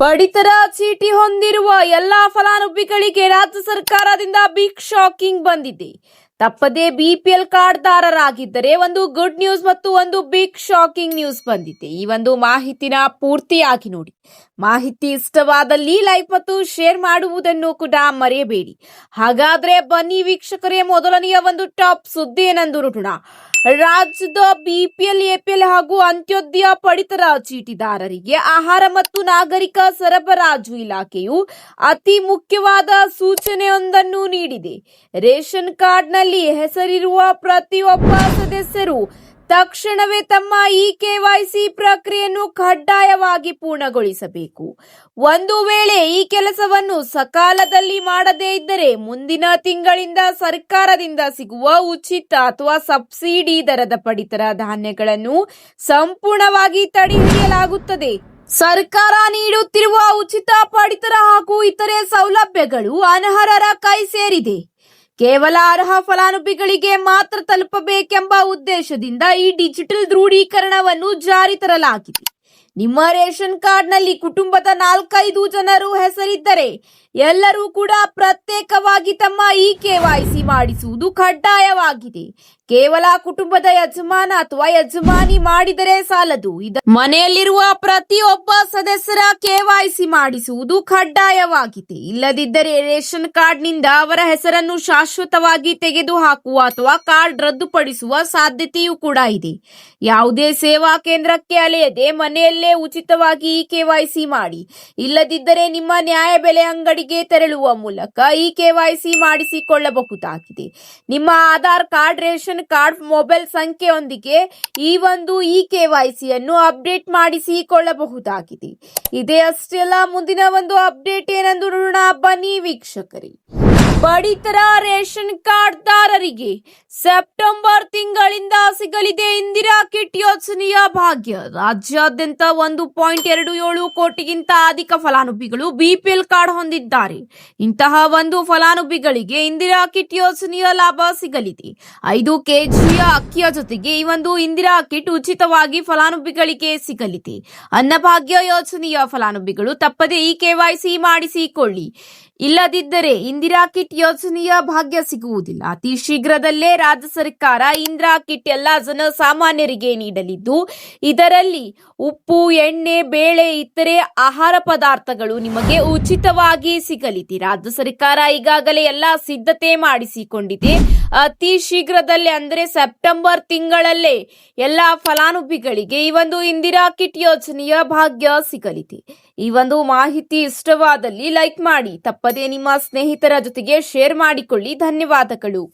ಪಡಿತರ ಚೀಟಿ ಹೊಂದಿರುವ ಎಲ್ಲಾ ಫಲಾನುಭವಿಗಳಿಗೆ ರಾಜ್ಯ ಸರ್ಕಾರದಿಂದ ಬಿಗ್ ಶಾಕಿಂಗ್ ಬಂದಿದೆ. ತಪ್ಪದೇ ಬಿಪಿಎಲ್ ಕಾರ್ಡ್ದಾರರಾಗಿದ್ದರೆ ಒಂದು ಗುಡ್ ನ್ಯೂಸ್ ಮತ್ತು ಒಂದು ಬಿಗ್ ಶಾಕಿಂಗ್ ನ್ಯೂಸ್ ಬಂದಿದೆ. ಈ ಒಂದು ಮಾಹಿತಿನ ಪೂರ್ತಿಯಾಗಿ ನೋಡಿ. ಮಾಹಿತಿ ಇಷ್ಟವಾದಲ್ಲಿ ಲೈಕ್ ಮತ್ತು ಶೇರ್ ಮಾಡುವುದನ್ನು ಕೂಡ ಮರೆಯಬೇಡಿ. ಹಾಗಾದ್ರೆ ಬನ್ನಿ ವೀಕ್ಷಕರೇ, ಮೊದಲನೆಯ ಒಂದು ಟಾಪ್ ಸುದ್ದಿ ಏನೆಂದು ನೋಡೋಣ. ರಾಜ್ಯದ ಬಿಪಿಎಲ್, ಎಪಿಎಲ್ ಹಾಗೂ ಅಂತ್ಯೋದಯ ಪಡಿತರ ಚೀಟಿದಾರರಿಗೆ ಆಹಾರ ಮತ್ತು ನಾಗರಿಕ ಸರಬರಾಜು ಇಲಾಖೆಯು ಅತಿ ಮುಖ್ಯವಾದ ಸೂಚನೆಯೊಂದನ್ನು ನೀಡಿದೆ. ರೇಷನ್ ಕಾರ್ಡ್ನಲ್ಲಿ ಹೆಸರಿರುವ ಪ್ರತಿಯೊಬ್ಬ ಸದಸ್ಯರು ತಕ್ಷಣವೇ ತಮ್ಮ ಕೆವೈಸಿ ಪ್ರಕ್ರಿಯೆಯನ್ನು ಕಡ್ಡಾಯವಾಗಿ ಪೂರ್ಣಗೊಳಿಸಬೇಕು. ಒಂದು ವೇಳೆ ಈ ಕೆಲಸವನ್ನು ಸಕಾಲದಲ್ಲಿ ಮಾಡದೇ ಇದ್ದರೆ ಮುಂದಿನ ತಿಂಗಳಿಂದ ಸರ್ಕಾರದಿಂದ ಸಿಗುವ ಉಚಿತ ಅಥವಾ ಸಬ್ಸಿಡಿ ದರದ ಪಡಿತರ ಧಾನ್ಯಗಳನ್ನು ಸಂಪೂರ್ಣವಾಗಿ ತಡೆ ಹಿಡಿಯಲಾಗುತ್ತದೆ. ಸರ್ಕಾರ ನೀಡುತ್ತಿರುವ ಉಚಿತ ಪಡಿತರ ಹಾಗೂ ಇತರೆ ಸೌಲಭ್ಯಗಳು ಅನರ್ಹರ ಕೈ ಸೇರಿದೆ. ಕೇವಲ ಅರ್ಹ ಫಲಾನುಭವಿಗಳಿಗೆ ಮಾತ್ರ ತಲುಪಬೇಕೆಂಬ ಉದ್ದೇಶದಿಂದ ಈ ಡಿಜಿಟಲ್ ದೃಢೀಕರಣವನ್ನು ಜಾರಿ ತರಲಾಗಿದೆ. ನಿಮ್ಮ ರೇಷನ್ ಕಾರ್ಡ್ನಲ್ಲಿ ಕುಟುಂಬದ 4-5 ಜನರು ಹೆಸರಿದ್ದರೆ ಎಲ್ಲರೂ ಕೂಡ ಪ್ರತ್ಯೇಕವಾಗಿ ತಮ್ಮ ಕೆವೈಸಿ ಮಾಡಿಸುವುದು ಕಡ್ಡಾಯವಾಗಿದೆ. ಕೇವಲ ಕುಟುಂಬದ ಯಜಮಾನ ಅಥವಾ ಯಜಮಾನಿ ಮಾಡಿದರೆ ಸಾಲದು. ಮನೆಯಲ್ಲಿರುವ ಪ್ರತಿಯೊಬ್ಬ ಸದಸ್ಯರ ಕೆವೈಸಿ ಮಾಡಿಸುವುದು ಕಡ್ಡಾಯವಾಗಿದೆ. ಇಲ್ಲದಿದ್ದರೆ ರೇಷನ್ ಕಾರ್ಡ್ನಿಂದ ಅವರ ಹೆಸರನ್ನು ಶಾಶ್ವತವಾಗಿ ತೆಗೆದುಹಾಕುವ ಅಥವಾ ಕಾರ್ಡ್ ರದ್ದುಪಡಿಸುವ ಸಾಧ್ಯತೆಯೂ ಕೂಡ ಇದೆ. ಯಾವುದೇ ಸೇವಾ ಕೇಂದ್ರಕ್ಕೆ ಅಲೆಯದೆ ಮನೆಯಲ್ಲೇ ಉಚಿತವಾಗಿ ಕೆವೈಸಿ ಮಾಡಿ. ಇಲ್ಲದಿದ್ದರೆ ನಿಮ್ಮ ನ್ಯಾಯಬೆಲೆ ಅಂಗಡಿಗೆ ತೆರಳುವ ಮೂಲಕ ಕೆವೈಸಿ ಮಾಡಿಸಿಕೊಳ್ಳಬಹುದಾಗಿದೆ. ನಿಮ್ಮ Aadhaar card, ration card, mobile ಸಂಖ್ಯೆಯೊಂದಿಗೆ ಈ ಒಂದು ಕೆವೈಸಿಯನ್ನು ಅಪ್ಡೇಟ್ ಮಾಡಿಸಿಕೊಳ್ಳಬಹುದಾಗಿದೆ. ಇದೇ ಅಷ್ಟೆಲ್ಲ, ಮುಂದಿನ ಒಂದು ಅಪ್ಡೇಟ್ ಏನೆಂದು ನೋಡೋಣ ಬನ್ನಿ ವೀಕ್ಷಕರೇ. ಪಡಿತರ ರೇಷನ್ ಕಾರ್ಡ್ದಾರರಿಗೆ ಸೆಪ್ಟೆಂಬರ್ ತಿಂಗಳಿಂದ ಸಿಗಲಿದೆ ಇಂದಿರಾ ಕಿಟ್ ಯೋಜನೆಯ ಭಾಗ್ಯ. ರಾಜ್ಯಾದ್ಯಂತ 1.27 ಕೋಟಿಗಿಂತ ಅಧಿಕ ಫಲಾನುಭವಿಗಳು ಬಿಪಿಎಲ್ ಕಾರ್ಡ್ ಹೊಂದಿದ್ದಾರೆ. ಇಂತಹ ಒಂದು ಫಲಾನುಭವಿಗಳಿಗೆ ಇಂದಿರಾ ಕಿಟ್ ಯೋಜನೆಯ ಲಾಭ ಸಿಗಲಿದೆ. 5 ಕೆಜಿಯ ಅಕ್ಕಿಯ ಜೊತೆಗೆ ಈ ಒಂದು ಇಂದಿರಾ ಕಿಟ್ ಉಚಿತವಾಗಿ ಫಲಾನುಭವಿಗಳಿಗೆ ಸಿಗಲಿದೆ. ಅನ್ನಭಾಗ್ಯ ಯೋಜನೆಯ ಫಲಾನುಭವಿಗಳು ತಪ್ಪದೇ ಕೆವೈಸಿ ಮಾಡಿಸಿಕೊಳ್ಳಿ. ಇಲ್ಲದಿದ್ದರೆ ಇಂದಿರಾ ಕಿಟ್ ಯೋಜನೆಯ ಭಾಗ್ಯ ಸಿಗುವುದಿಲ್ಲ. ಅತಿ ಶೀಘ್ರದಲ್ಲೇ ರಾಜ್ಯ ಸರ್ಕಾರ ಇಂದಿರಾ ಕಿಟ್ ಎಲ್ಲ ಜನಸಾಮಾನ್ಯರಿಗೆ ನೀಡಲಿದ್ದು, ಇದರಲ್ಲಿ ಉಪ್ಪು, ಎಣ್ಣೆ, ಬೇಳೆ, ಇತರೆ ಆಹಾರ ಪದಾರ್ಥಗಳು ನಿಮಗೆ ಉಚಿತವಾಗಿ ಸಿಗಲಿದೆ. ರಾಜ್ಯ ಸರ್ಕಾರ ಈಗಾಗಲೇ ಎಲ್ಲ ಸಿದ್ಧತೆ ಮಾಡಿಸಿಕೊಂಡಿದೆ. ಅತಿ ಶೀಘ್ರದಲ್ಲೇ ಅಂದರೆ ಸೆಪ್ಟೆಂಬರ್ ತಿಂಗಳಲ್ಲೇ ಎಲ್ಲ ಫಲಾನುಭವಿಗಳಿಗೆ ಈ ಒಂದು ಇಂದಿರಾ ಕಿಟ್ ಯೋಜನೆಯ ಭಾಗ್ಯ ಸಿಗಲಿದೆ. ಈ ಒಂದು ಮಾಹಿತಿ ಇಷ್ಟವಾದಲ್ಲಿ ಲೈಕ್ ಮಾಡಿ, ತಪ್ಪದೇ ನಿಮ್ಮ ಸ್ನೇಹಿತರ ಜೊತೆಗೆ ಶೇರ್ ಮಾಡಿಕೊಳ್ಳಿ. ಧನ್ಯವಾದಗಳು.